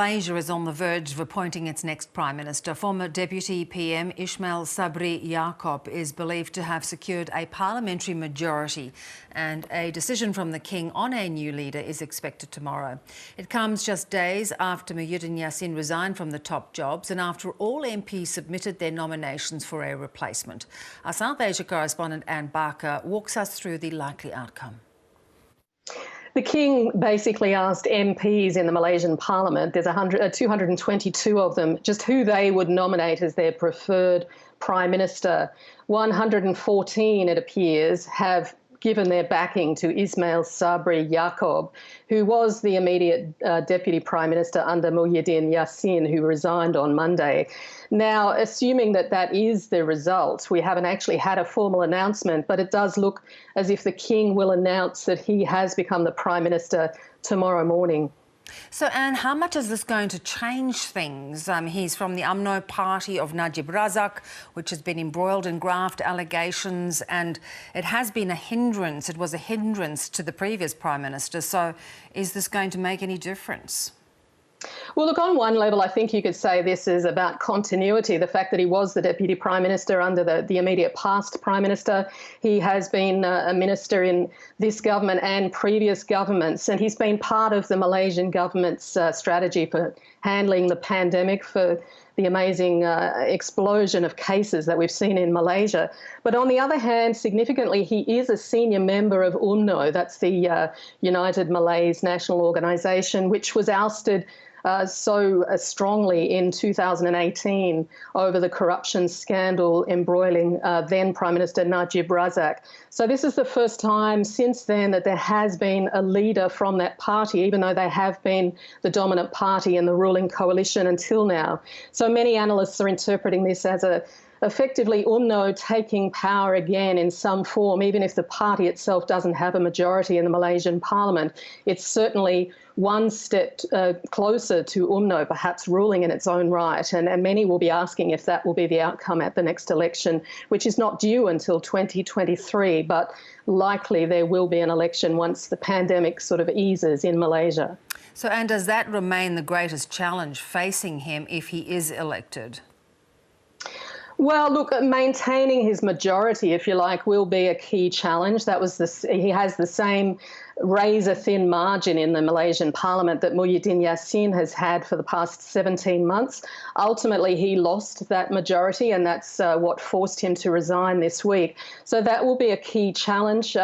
Malaysia is on the verge of appointing its next Prime Minister. Former Deputy PM Ismail Sabri Yaakob is believed to have secured a parliamentary majority, and a decision from the King on a new leader is expected tomorrow. It comes just days after Muhyiddin Yassin resigned from the top jobs and after all MPs submitted their nominations for a replacement. Our South Asia correspondent Anne Barker walks us through the likely outcome. The King basically asked MPs in the Malaysian Parliament, there's 222 of them, just who they would nominate as their preferred Prime Minister. 114, it appears, have given their backing to Ismail Sabri Yaakob, who was the immediate Deputy Prime Minister under Muhyiddin Yassin, who resigned on Monday. Now, assuming that that is the result, we haven't actually had a formal announcement, but it does look as if the King will announce that he has become the Prime Minister tomorrow morning. So, Anne, how much is this going to change things? He's from the UMNO party of Najib Razak, which has been embroiled in graft allegations, and it has been a hindrance. It was a hindrance to the previous Prime Minister. So is this going to make any difference? Well, look, on one level, I think you could say this is about continuity, the fact that he was the Deputy Prime Minister under the immediate past Prime Minister. He has been a minister in this government and previous governments, and he's been part of the Malaysian government's strategy for handling the pandemic, for the amazing explosion of cases that we've seen in Malaysia. But on the other hand, significantly, he is a senior member of UMNO, that's the United Malays National Organisation, which was ousted so strongly in 2018 over the corruption scandal embroiling then Prime Minister Najib Razak. So this is the first time since then that there has been a leader from that party, even though they have been the dominant party in the ruling coalition until now. So many analysts are interpreting this as effectively UMNO taking power again in some form, even if the party itself doesn't have a majority in the Malaysian parliament. It's certainly one step closer to UMNO perhaps ruling in its own right, and many will be asking if that will be the outcome at the next election, which is not due until 2023, but likely there will be an election once the pandemic sort of eases in Malaysia. So, and does that remain the greatest challenge facing him if he is elected? Well, look, maintaining his majority, if you like, will be a key challenge. He has the same razor-thin margin in the Malaysian parliament that Muhyiddin Yassin has had for the past 17 months. Ultimately, he lost that majority, and that's what forced him to resign this week. So that will be a key challenge.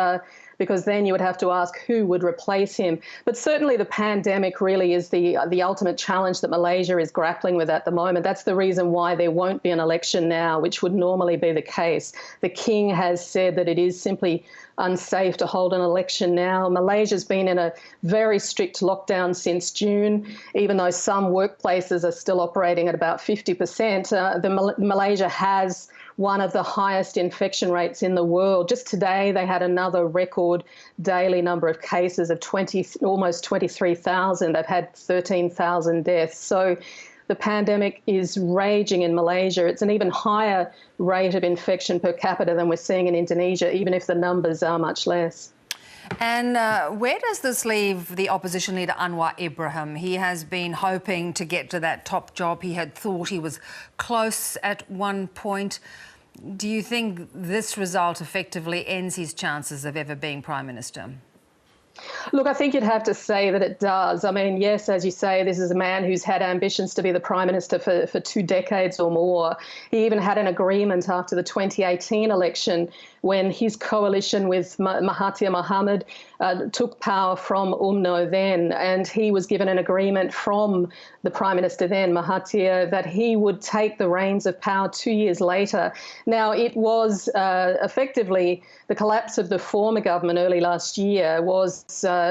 Because then you would have to ask who would replace him. But certainly the pandemic really is the ultimate challenge that Malaysia is grappling with at the moment. That's the reason why there won't be an election now, which would normally be the case. The King has said that it is simply unsafe to hold an election now. Malaysia's been in a very strict lockdown since June, even though some workplaces are still operating at about 50%. Malaysia has one of the highest infection rates in the world. Just today, they had another record daily number of cases of almost 23,000. They've had 13,000 deaths. So the pandemic is raging in Malaysia. It's an even higher rate of infection per capita than we're seeing in Indonesia, even if the numbers are much less. And where does this leave the opposition leader Anwar Ibrahim? He has been hoping to get to that top job. He had thought he was close at one point. Do you think this result effectively ends his chances of ever being Prime Minister? Look, I think you'd have to say that it does. I mean, yes, as you say, this is a man who's had ambitions to be the Prime Minister for 2 decades or more. He even had an agreement after the 2018 election when his coalition with Mahathir Mohamad took power from UMNO then, and he was given an agreement from the Prime Minister then, Mahathir, that he would take the reins of power 2 years later. Now, it was effectively the collapse of the former government early last year was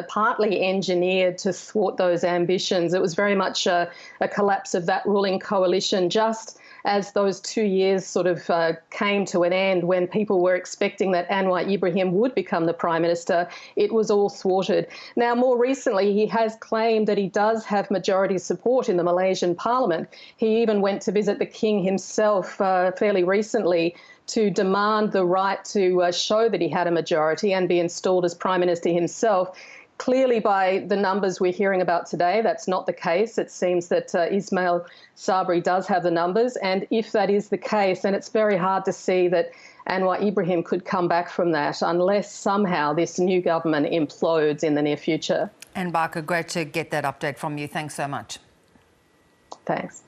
partly engineered to thwart those ambitions. It was very much a collapse of that ruling coalition just as those 2 years sort of came to an end when people were expecting that Anwar Ibrahim would become the Prime Minister. It was all thwarted. Now, more recently, he has claimed that he does have majority support in the Malaysian Parliament. He even went to visit the King himself fairly recently to demand the right to show that he had a majority and be installed as Prime Minister himself. Clearly, by the numbers we're hearing about today, that's not the case. It seems that Ismail Sabri does have the numbers. And if that is the case, then it's very hard to see that Anwar Ibrahim could come back from that unless somehow this new government implodes in the near future. And Barker, great to get that update from you. Thanks so much. Thanks.